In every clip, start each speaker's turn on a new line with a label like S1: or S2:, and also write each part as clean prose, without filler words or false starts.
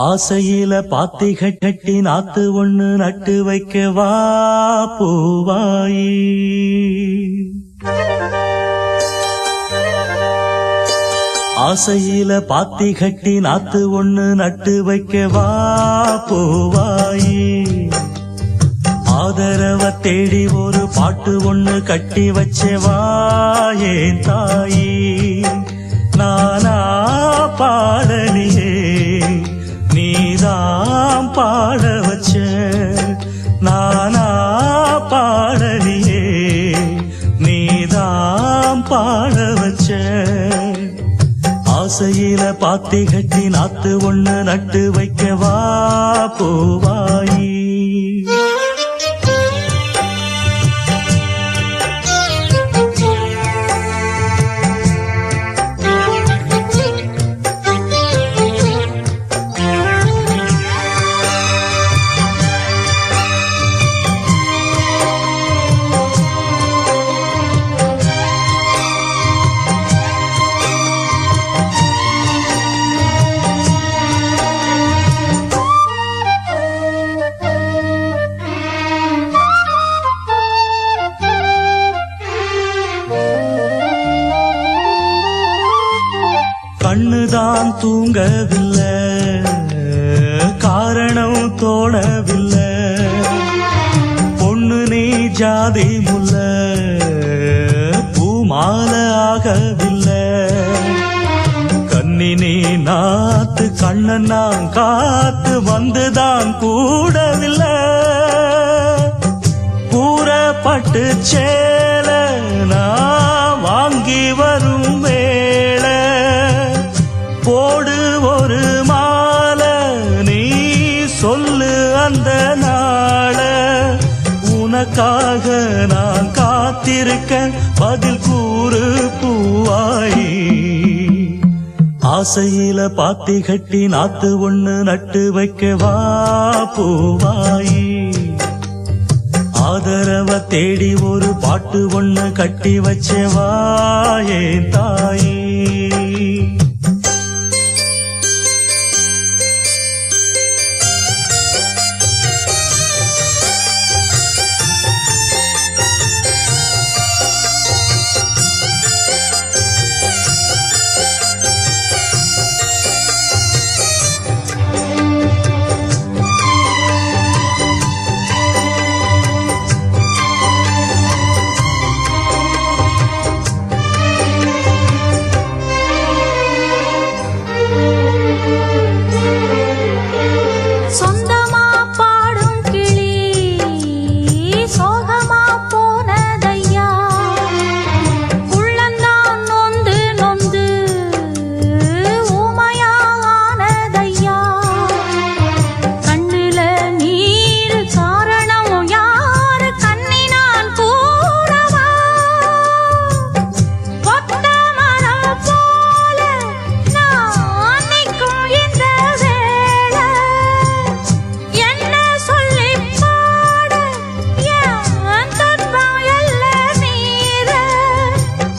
S1: ஆசையில பாத்தி கட்டி நாத்து ஒண்ணு நட்டு வைக்கவா பூவாயி. ஆசையில பாத்தி கட்டி நாத்து ஒண்ணு நட்டு வைக்கவா பூவாயி. ஆதரவ தேடி ஒரு பாட்டு ஒண்ணு கட்டி வச்சவா ஏன் தாயி. நானா பாடலியே நீதான் பாட வச்ச. நானா பாடலியே நீதான் பாட வச்ச. ஆசையில பாத்தி கட்டி நாத்து ஒண்ணு நட்டு வைக்கவா பூவாயி. கண்ணுதான் தூங்கவில்லை, காரணம் தோணவில்லை. பொண்ணு நீ ஜாதி முல்ல, பூமால ஆகவில்லை. கண்ணி நீ நாத்து கண்ணன் நான் காத்து வந்துதான் கூடவில்லை. கூறப்பட்டு சேல நான் வாங்கி வரும் வேளை போடு ஒரு மாலை நீ சொல்லு அந்த நாள. உனக்காக நான் காத்திருக்க பதில் கூறு பூவாயி. ஆசையில பாத்தி கட்டி நாத்து ஒண்ணு நட்டு வைக்கவா பூவாயி. ஆதரவ தேடி ஒரு பாட்டு ஒண்ணு கட்டி வச்சவா ஏன் தாயி.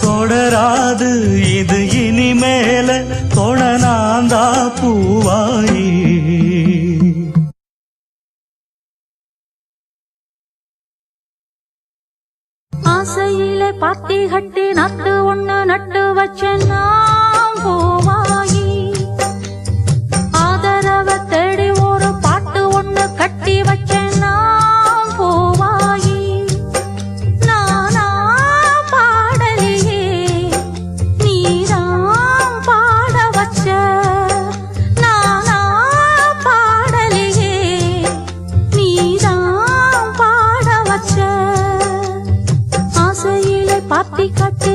S1: தொடராது இது இனிமேல தொடனாந்தா பூவாயி.
S2: ஆசையில பாத்தி கட்டி நட்டு ஒண்ணு நட்டு வச்ச நான் பூவாயி. ஆதரவ தேடி ஒரு பாட்டு ஒண்ணு கட்டி வச்ச நான் பூவாயி. நானா பாடலியே நீதான் பாட வச்ச. நானா பாடலியே நீதான் பாட வச்ச. ஆசையிலே பாத்தி கட்டி